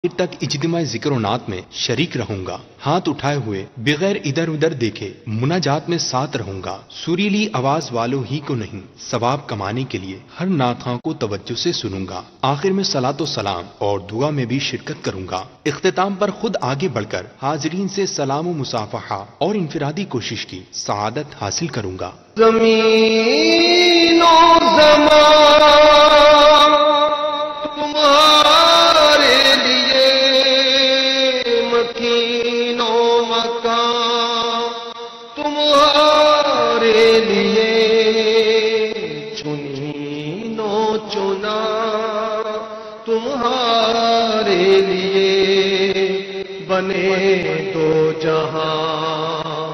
آخر تک اجتماعی ذکر و نعت میں شریک رہوں گا، ہاتھ اٹھائے ہوئے بغیر ادھر ادھر دیکھے مناجات میں ساتھ رہوں گا، سریلی آواز والوں ہی کو نہیں ثواب کمانے کے لیے ہر نعت خواں کو توجہ سے سنوں گا، آخر میں صلاۃ و سلام اور دعا میں بھی شرکت کروں گا، اختتام پر خود آگے بڑھ کر حاضرین سے سلام و مصافحہ اور انفرادی کوشش کی سعادت حاصل کروں گا۔ زمین و زمان تمہارے لیے، مکین و مکان تمہارے لیے، چنین و چنا تمہارے لیے، بنے دو جہاں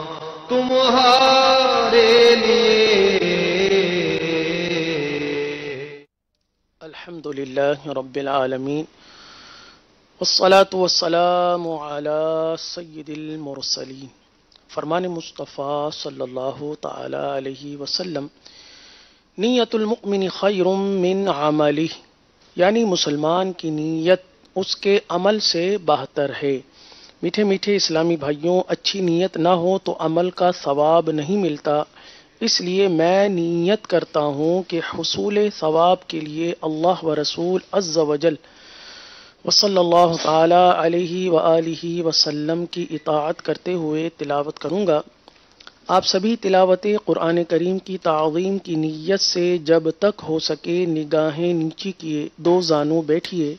تمہارے لیے۔ الحمدللہ رب العالمین، والصلاة والسلام علی سید المرسلین۔ فرمان مصطفیٰ صلی اللہ تعالی علیہ وسلم، نیت المؤمن خیر من عملہ، یعنی مسلمان کی نیت اس کے عمل سے بہتر ہے۔ میٹھے میٹھے اسلامی بھائیوں، اچھی نیت نہ ہو تو عمل کا ثواب نہیں ملتا، اس لیے میں نیت کرتا ہوں کہ حصول ثواب کے لیے اللہ و رسول عز و جل وصلی اللہ تعالی علیہ وآلہ وسلم کی اطاعت کرتے ہوئے تلاوت کروں گا۔ آپ سبھی تلاوت قرآن کریم کی تعظیم کی نیت سے جب تک ہو سکے نگاہیں نیچی کیے دو زانوں بیٹھیے،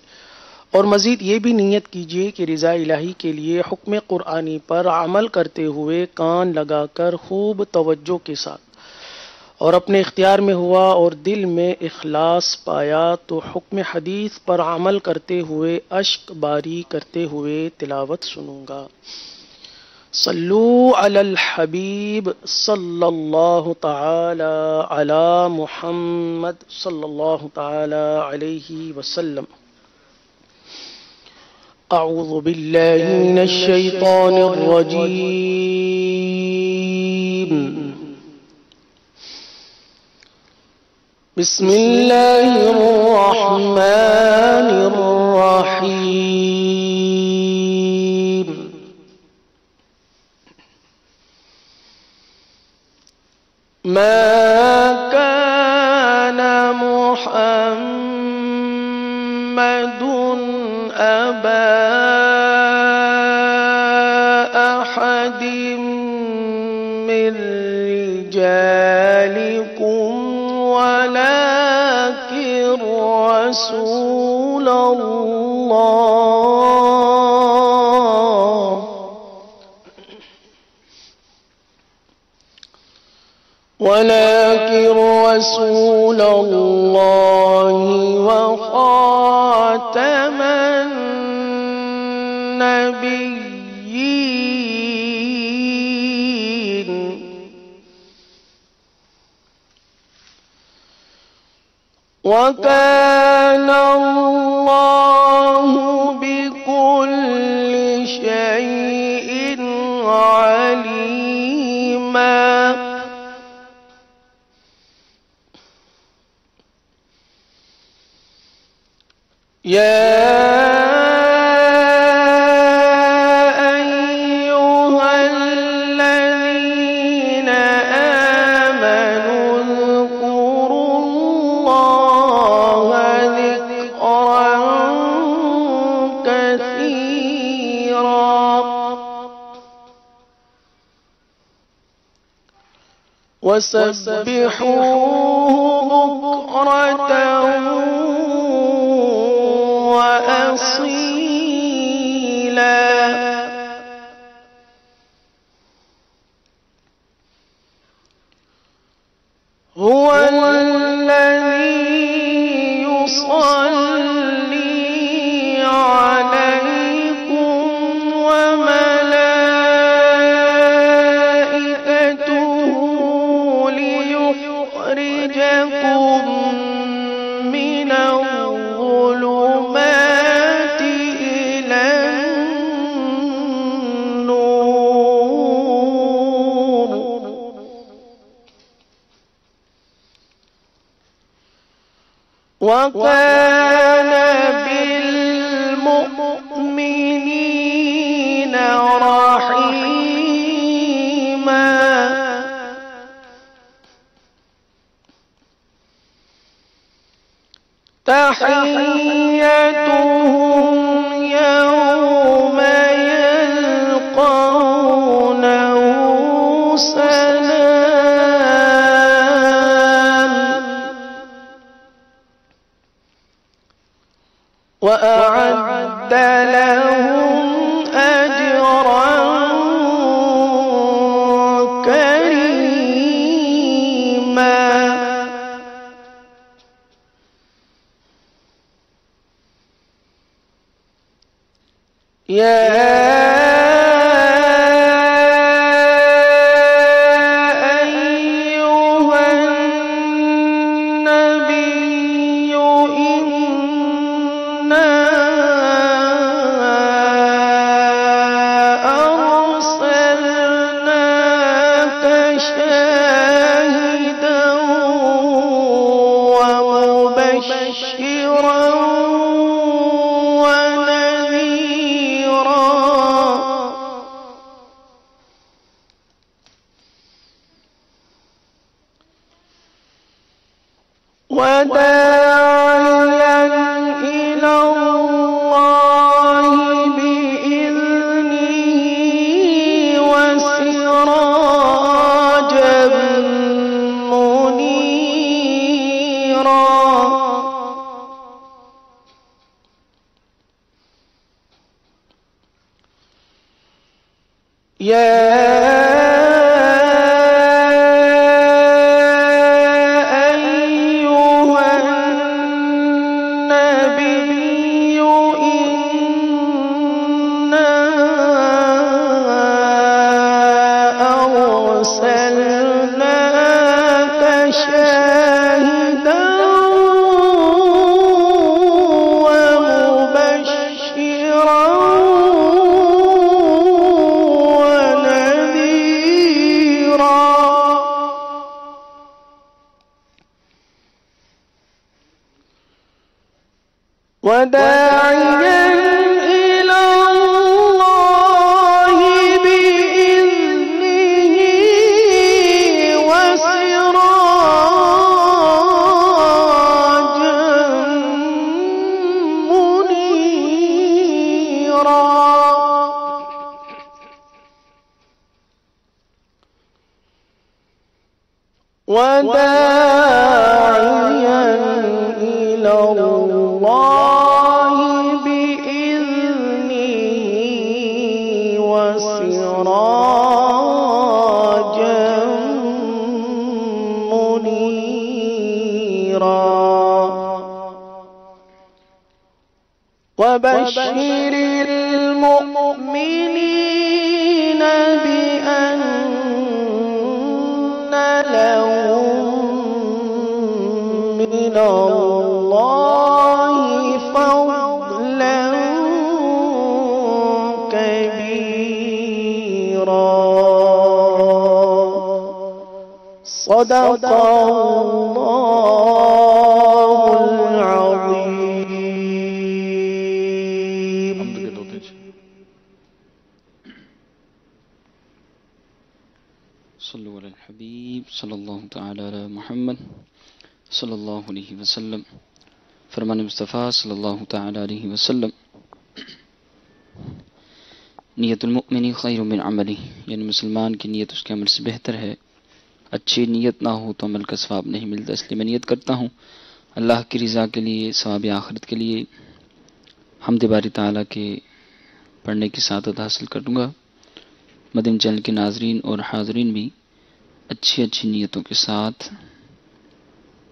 اور مزید یہ بھی نیت کیجیے کہ رضا الہی کے لیے حکم قرآنی پر عمل کرتے ہوئے کان لگا کر خوب توجہ کے ساتھ، اور اپنے اختیار میں ہوا اور دل میں اخلاص پایا تو حکم حدیث پر عمل کرتے ہوئے اشک باری کرتے ہوئے تلاوت سنوں گا۔ صلو علی الحبیب صلی اللہ تعالی علی محمد صلی اللہ تعالی علیہ وسلم۔ اعوذ باللہ من الشیطان الرجیم، بسم اللہ الرحمن الرحیم۔ ما كان محمد أبا أحد من رجالكم ولكن رسول الله وخاتم النبيين، وكان الله بكل شيء عليما۔ يا أيها الذين آمنوا اذكروا الله ذكرا كثيرا وسبحوه بكرة وأصيلا۔ هو الذي يصلي عليكم وملائكته ليخرجكم من الظلمات إلى النور، وكان بالمؤمنين وتحيتهم يوم يلقونه سلام وأعد لهم أجرا كريما يا أيها النبي إنا أرسلناك شاهدا ومبشرا ونذيرا وداعيا إلى الله بإذنه وسراجا منيرا يا أيها النبي إنا أرسلناك شاهدا ومبشرا ونذيرا وداعيا إلى الله بإذنه وسراجا منيرا وداعيا إلى الله بإذنه وسراجا منيرا وبشر المؤمنين بأن لهم من الله فضلا كبيرا صدق الله العظيم. صلوا على الحبيب صلی اللہ تعالی علی محمد صلی اللہ علیہ وسلم. فرمان مصطفیٰ صلی اللہ تعالی علیہ وسلم نیت المؤمن خیر من عملی، یعنی مسلمان کی نیت اس کے عمل سے بہتر ہے. اچھی نیت نہ ہو تو عمل کا ثواب نہیں ملتا، اس لیے میں نیت کرتا ہوں اللہ کی رضا کے لیے، ثواب آخرت کے لیے حمد باری تعالیٰ کے پڑھنے کی سعادت حاصل کروں گا. مدنی چینل کے ناظرین اور حاضرین بھی اچھی نیتوں کے ساتھ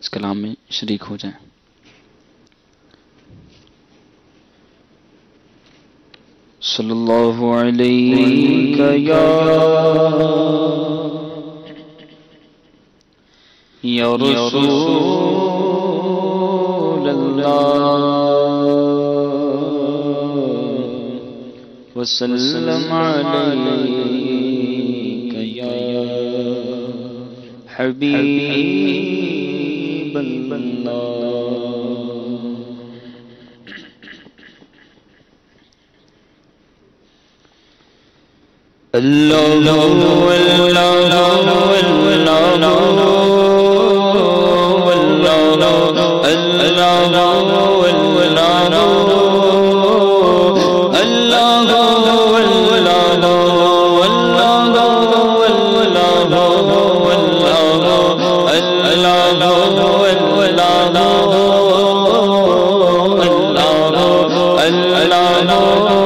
اس کلام میں شریک ہو جائیں. صلی اللہ علیہ یا رسول اللہ وسلم علیک یا حبیب اللہ. اللہ اللہ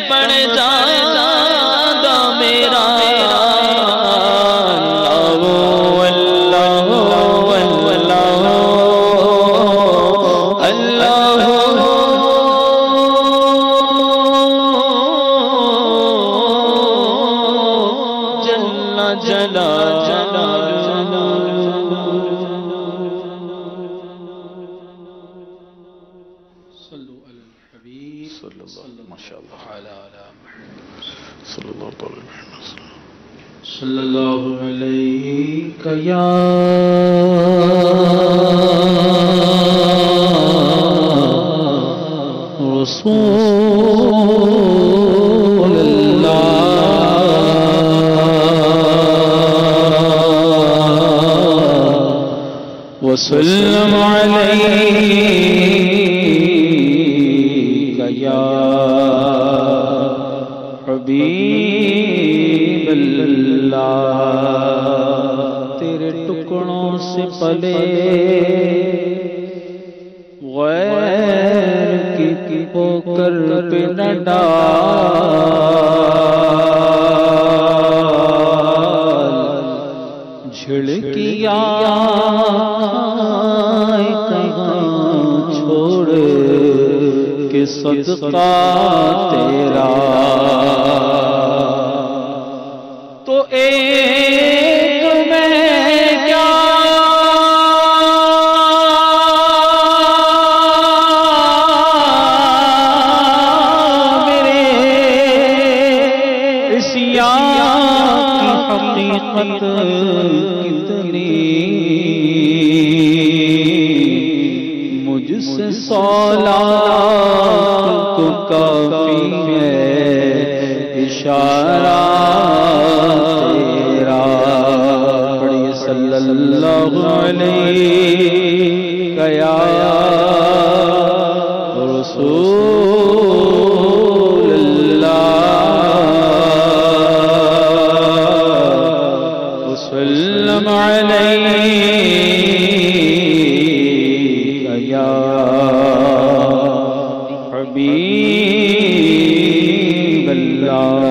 بڑھ جانا میرا اللہ اللہ اللہ جل جلالہ صلی اللہ علیہ یا رسول اللہ وسلم علیہ یا حبیب اللہ تیرے ٹکڑوں سے پلے غیر کی ہو کر پہ نہ ڈال جھڑکیا چھوڑ کے صدقہ تیرا تو ایک میں کیا میرے عصیان کی حقیقت کتنی مجھ سے سولاد کو کافی ہے اشارہ تیرا پڑھیے صلی اللہ علیہ یا رسول اللہ وسلم علیہ یا حبیب اللہ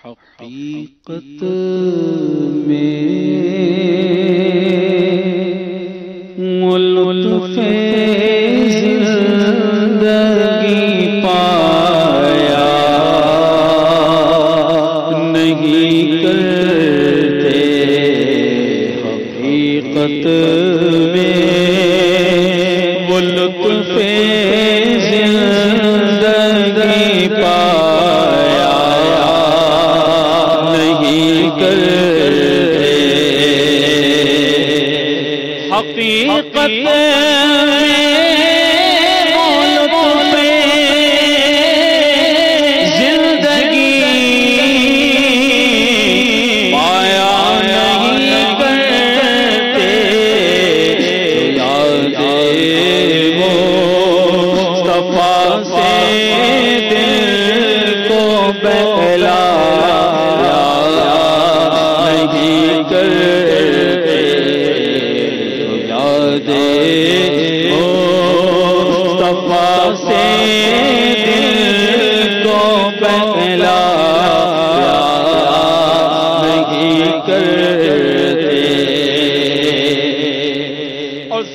حقیقت میں لطف زندگی پایا نہیں کرتے حقیقت میں وہ لطف زندگی پایا نہیں کرتے حقیقت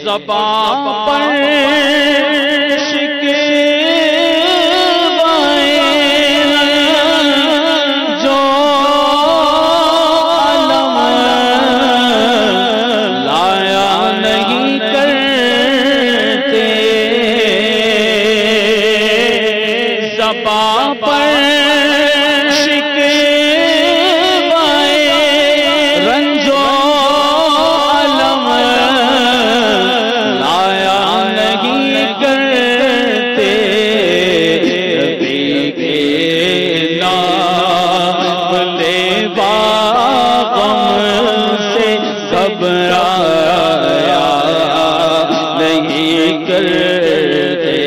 زبان پر شکوائیں جو علم لایا نہیں کرتے زباں پر شکوائے رنج و علم لایا نہیں کرتے، نبی کے نام لیوا غم سے گھبرایا نہیں کرتے،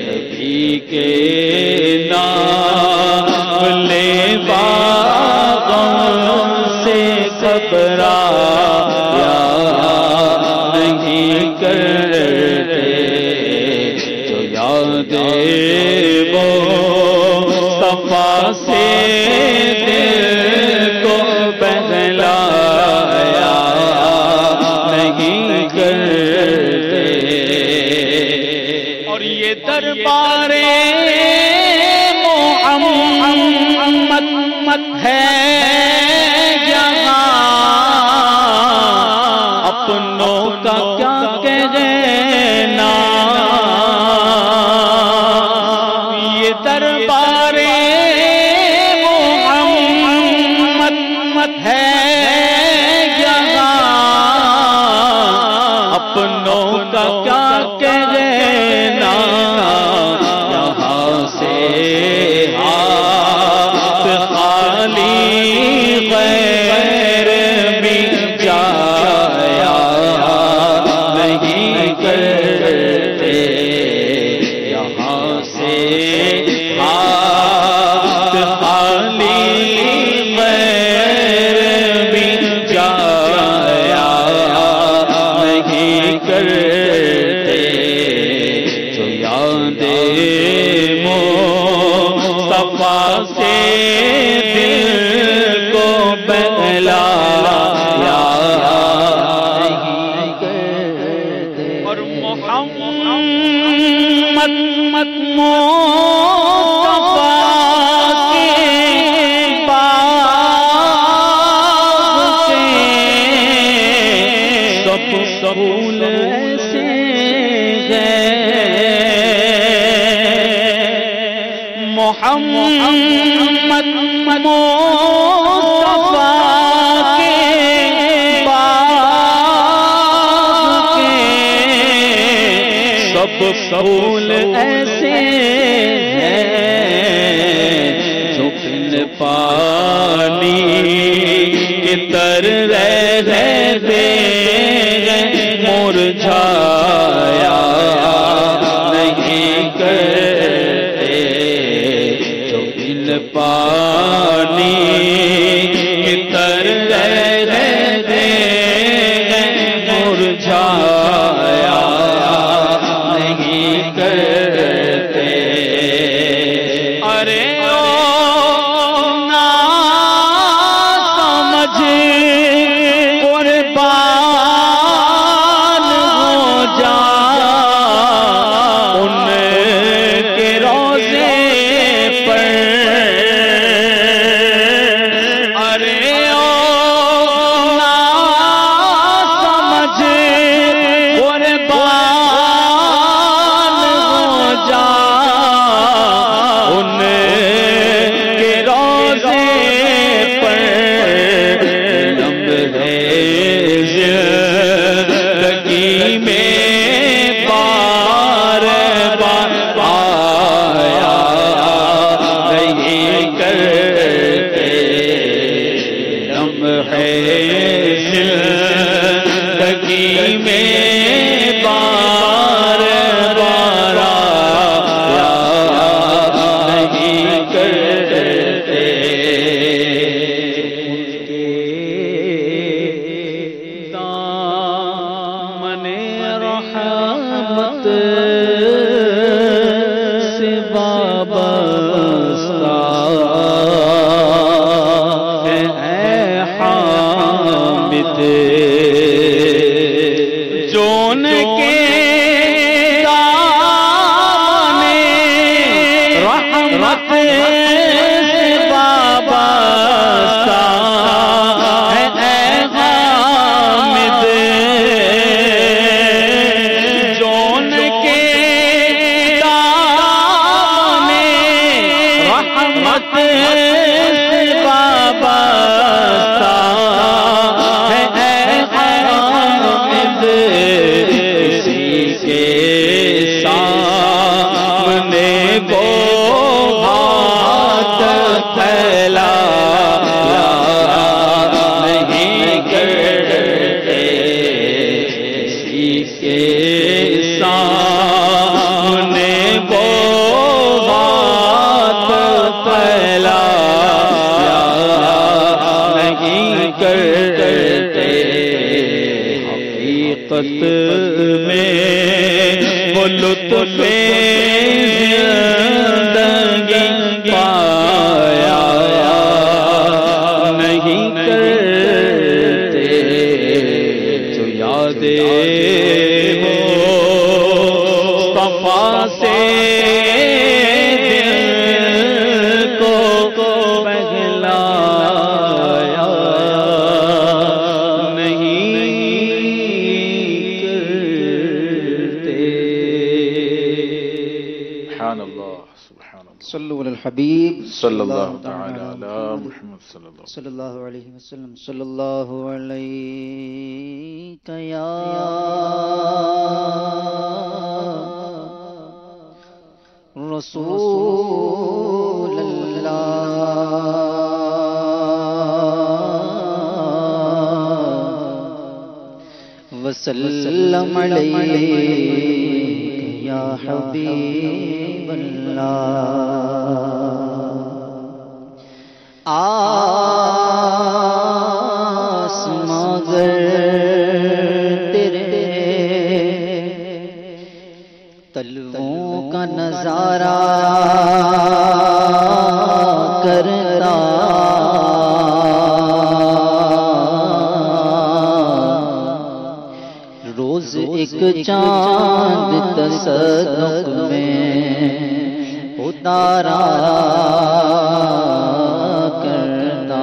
نبی کے نام لیوا غم سے گھبرایا نہیں کرتے، جو یادیں وہ صفا سے دل کو بہلایا نہیں کرتے، اور یہ دربار محمد ہے جہاں اپنوں کا کیا کہنا، یہ دربار محمد ہے جہاں اپنوں کا کیا کہنا، یہاں سے ہاتھ خالی غیر بھی جایا نہیں کرتے، یہاں سے ہاتھ خالی غیر بھی جایا نہیں کرتے، جو یادیں مصطفیٰ سے دل کو بہلایا نہیں کرتے، اور محمد مصطفیٰ کے باغ کے سب پھول ایسے ہیں، محمد مصطفیٰ کے باغ کے سب پھول ایسے ہیں، جو بن پانی کے تر رہتے مرجھایا نہیں کرتے، جو بن پانی کے تر رہتے مرجھایا نہیں کرتے، ارے قربان ہو جا ان کے روزے پر، ارے نا سمجھ قربان ہو جا ان کے روزے پر، زندگی میں بار بار آیا نہیں کرتے، لمحے زندگی میں بار بار آیا نہیں کرتے، رحمت سے وابستہ اے حامد، جو ان کے دامن رحمت سے وابستہ اے حامد، جو ان کے وہ ہاتھ پھیلایا نہیں کرتے کسی کے سامنے وہ ہاتھ پھیلایا نہیں کرتے حقیقت میں وہ لطف زندگی پایا نہیں کرتے جو یادیں ہو صفا سے دل کو بہلایا صلو علی الحبیب صلی اللہ تعالی علی محمد صلی اللہ علیہ وسلم صلی اللہ علیہ یا رسول اللہ وسلم علیہ یا حبیب آسماں گر تیرے تلووں کا نظارہ کرتا روز ایک چاند تصدق میں اتارا کرتا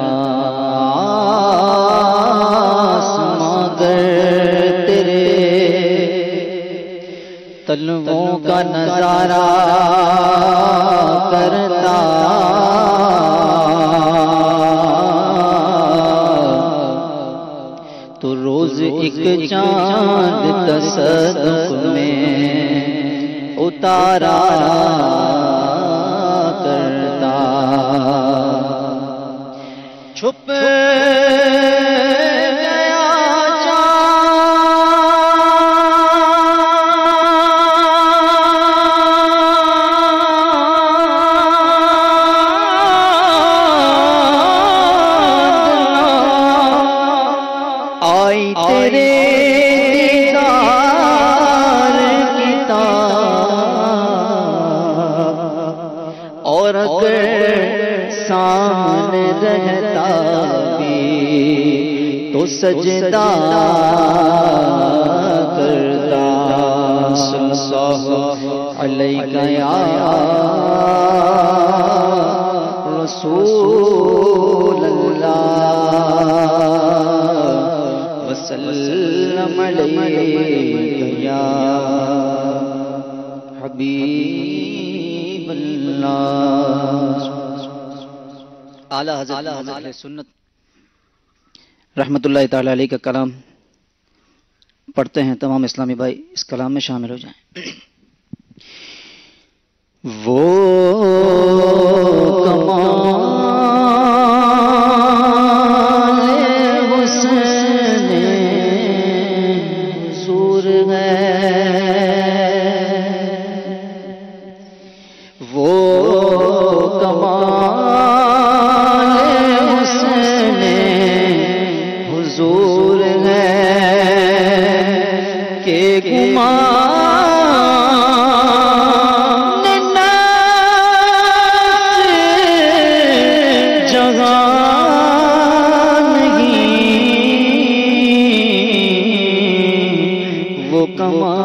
آسماں گر تیرے تلووں کا نظارہ کرتا تو روز ایک چاند تصدق میں اتارا کرتا چھپ گیا آئی تیرے دیدار کی طاقت اور اگر سامنے رہتا بھی تو سجدہ کرتا صلی اللہ علیہ یا رسول اللہ وسلم علیہ یا حبیب اللہ اعلیٰ حضرت سنت رحمت اللہ تعالی علیہ کا کلام پڑھتے ہیں. تمام اسلامی بھائی اس کلام میں شامل ہو جائیں. وہ کمال حسن حضور ہے وہ کمال حسن حضور ہے کہ گمان نفس جگہ نہیں وہ کمال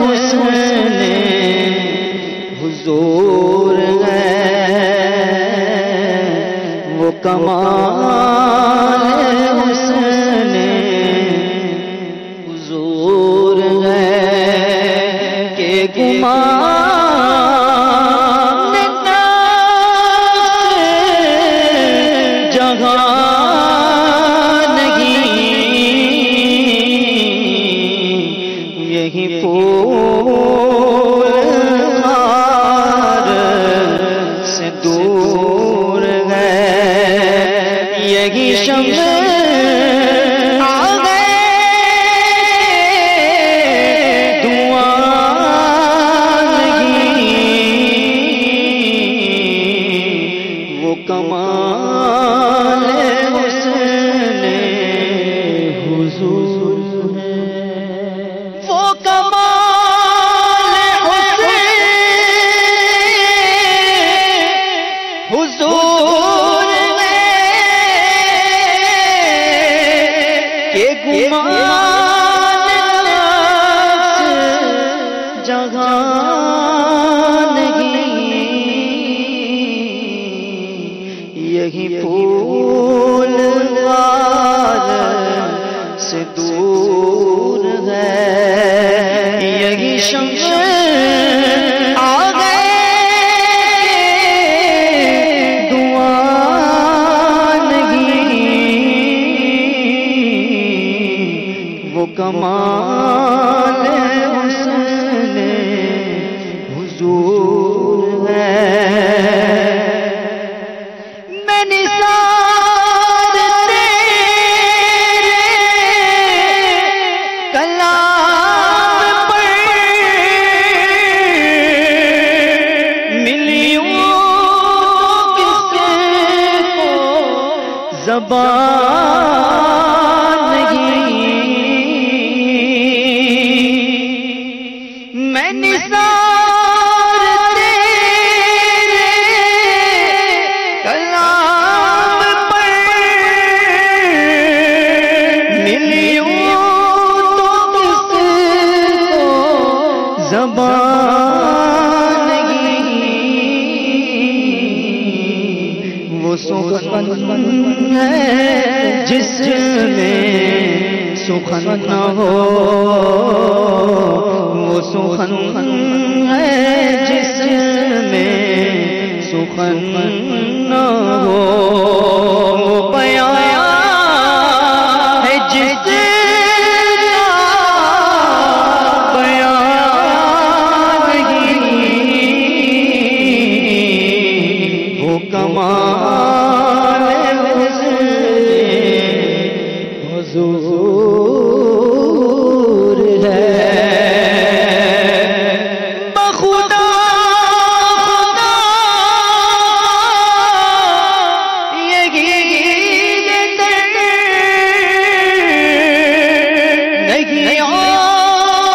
حسن حضور ہے وہ کمال حسن حضور ہے کہ گمان نفس جگہ نہیں یہی پھول جگہ نہیں، یہی پھولوار سے دور ہے، یہی شمس آ گئے دعا نہیں، وہ کمال حسن حضور ہے۔ میں نثار تیرے کلام پر ملیوں کس کو زبان نہیں، میں نثار تیرے کلام پر ملیوں تو کس کو زبان نہیں، وہ سخن ہے جس میں سخن نہ ہو، وہ سخن ہے جس میں سخن نہ ہو، وہ بیان ہے جس کا بیان نہیں، وہ کمال حضور ہے۔ بخدا خدا یہی نہیں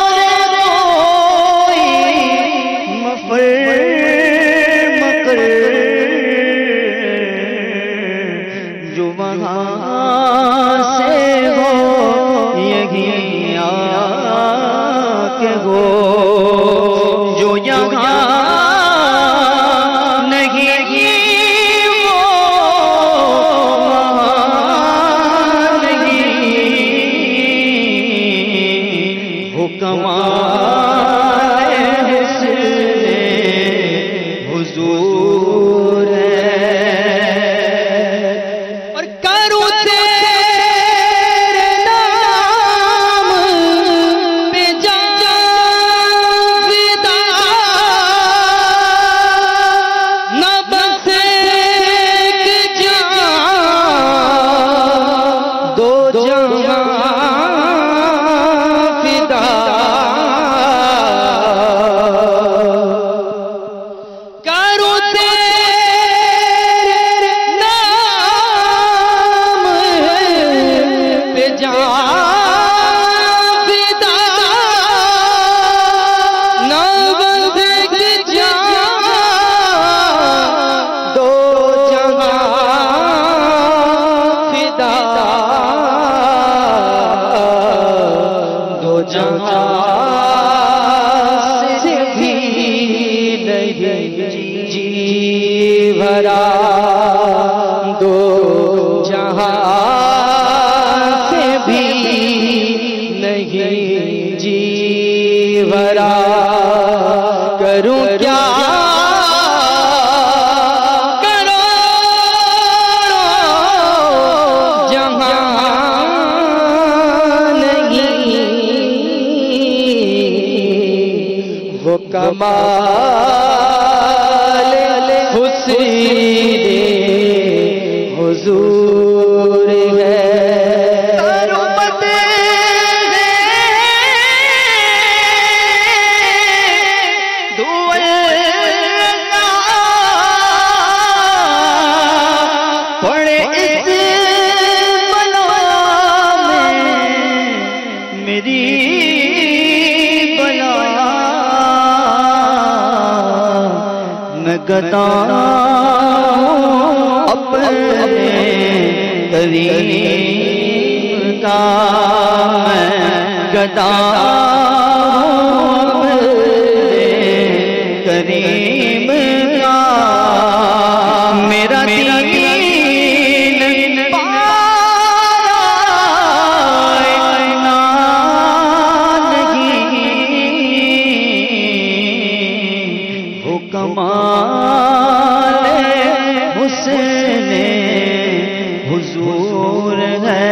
اور کوئی مفر مکر، جو وہاں سے ہو یہی آ کے ہو، جو یہاں نہیں وہ وہاں نہیں، وہ کمال حسن حضور ہے۔ اور کروں تیرے نام پہ جان فدا، نہ بس ایک جان دو جہاں فدا، کروں تیرے نام پہ جان فدا، نہ بس ایک جان دو جہاں فدا، دو جہاں سے بھی نہیں جی بھرا، دو جہاں سے بھی نہیں جی بھرا، کروں کیا کرو جہاں نہیں، وہ کمال حسن حضور ہے۔ پڑے اس بلا میں میری بلا، میں گدا اپنے کریم کا، میں گدا کریم کا میرا دین کمال حسن حضور ہے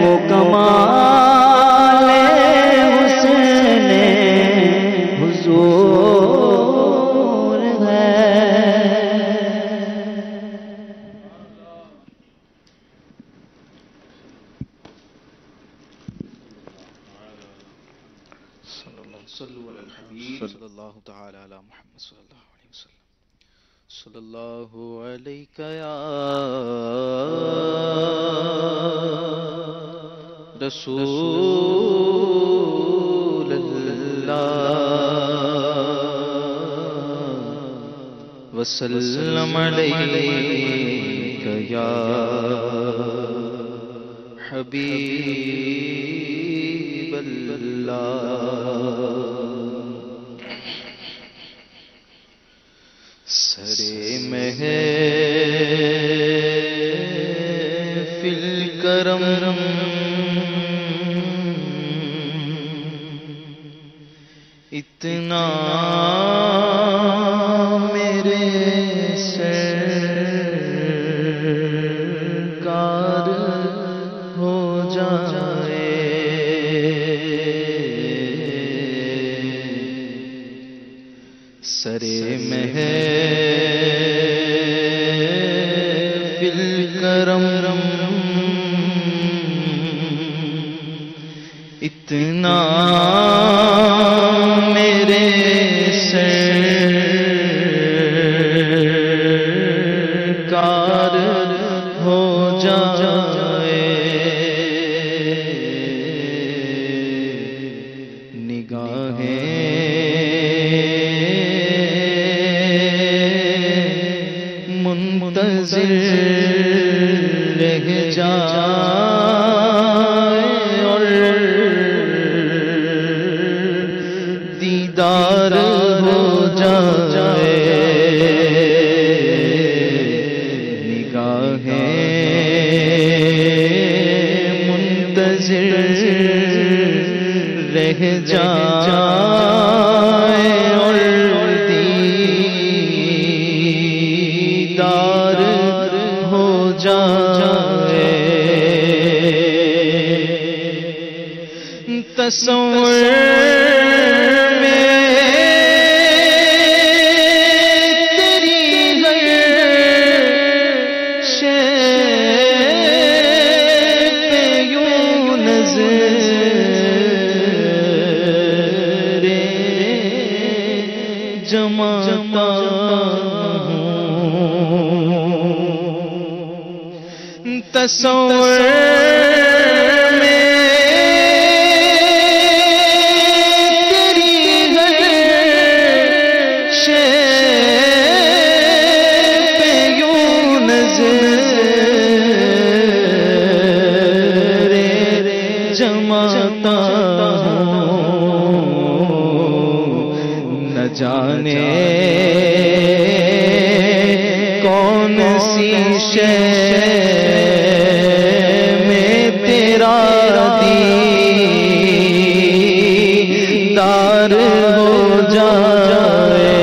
وہ کمال حسن حضور ہے صلی اللہ تعالی علی محمد صلی اللہ علیہ وسلم صلی اللہ علیہ یا رسول اللہ وسلم علیہ یا حبیب اللہ سرے محفل کرم اتنا میرے سرکار ہو جائے سرے محفل کرم اتنا میرے سرکار ہو جائے نگاہیں منتظر رہ جائے اور دیدار ہو جائے نگاہیں منتظر رہ جائے اور دیدار ہو جائے تصور میں تیری ہر شے پہ یوں نظر جماتا ہوں تصور میں تیری ہر شے پہ یوں نظر جماتا نہ جانے کون سی شے میں تیرا دیدار ہو جائے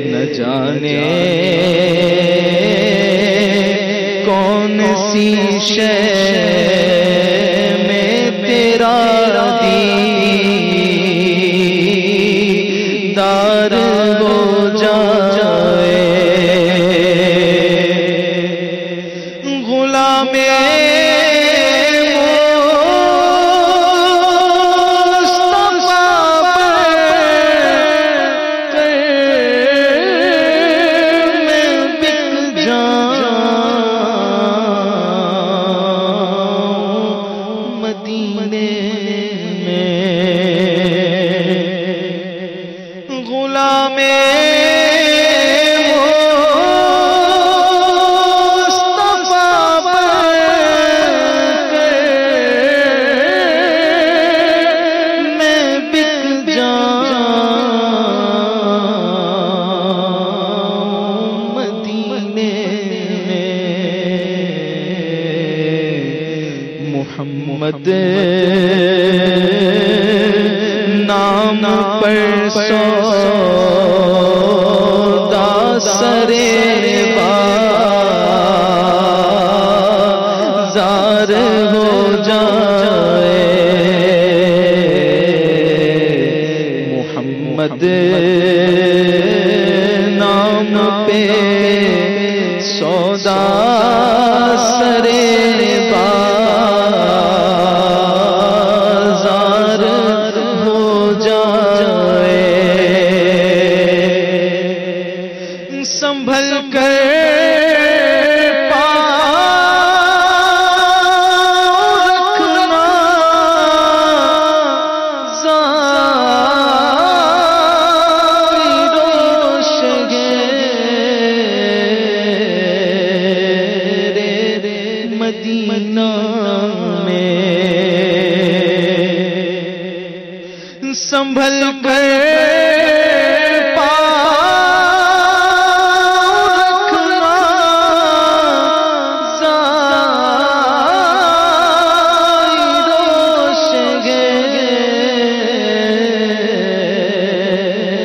نہ جانے کون سی شے میں تیرا دیدار ہو جائے غلام مصطفیٰ نام پر سودا سرے بازار ہو جائے محمد نام پہ سودا سرے بازار ہو جائے سنبھل کر سنبھل کر رکھنا زائروش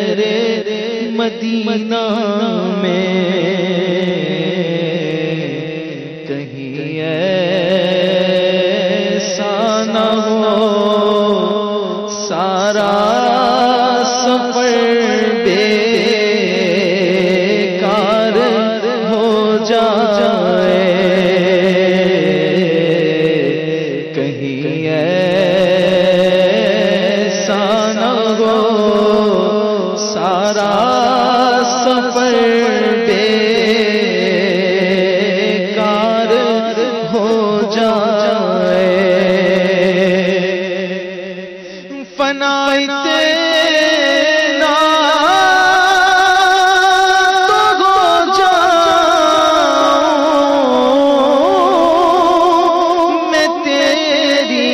غیر مدینہ میں کہیں ایسا نہ ہو سارا سفر بیکار ہو جائے کہیں ایسا نہ ہو سارا سفر بیکار ہو جائے فنائی تینا تو ہو جاؤں میں تیری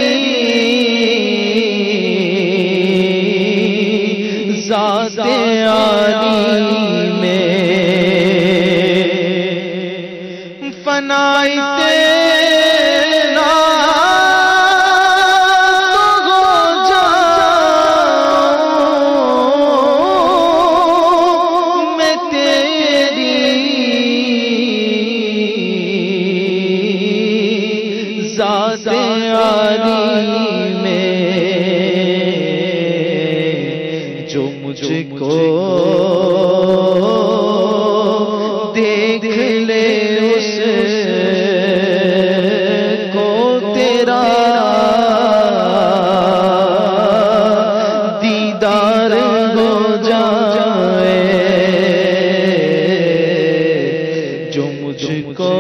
ذات عالی میں فنائی تینا ذات عالی میں جو مجھ کو دیکھ لے اس کو تیرا دیدار ہو جائے جو مجھ کو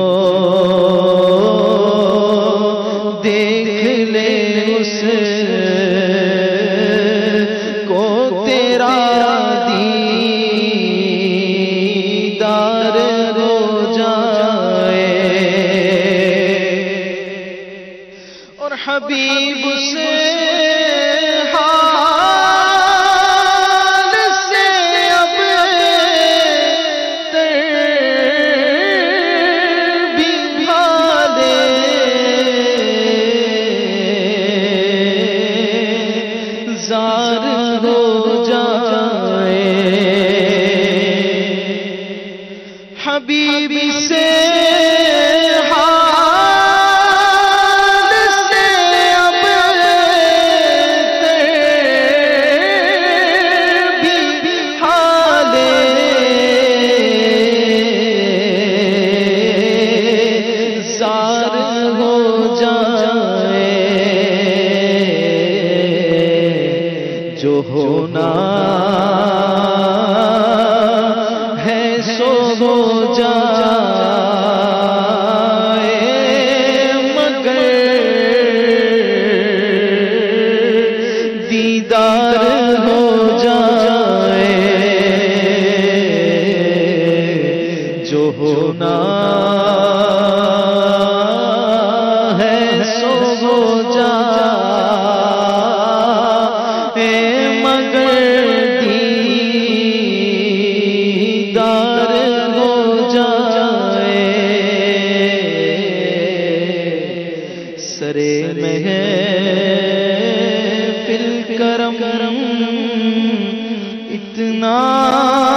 دیکھ لے اس کو تیرا دیدار ہو جائے اور حبیب سے حال سے اب بھی بھالے زار ہو جائے حبیب سے حال سے اب بھی حالے زار ہو جائے جو ہونا ہے سو ہو جائے مگر دیدار ہو جائے جو ہونا ہے سو ہو جائے مگر دیدار ہو جائے سرے میں کرم اتنا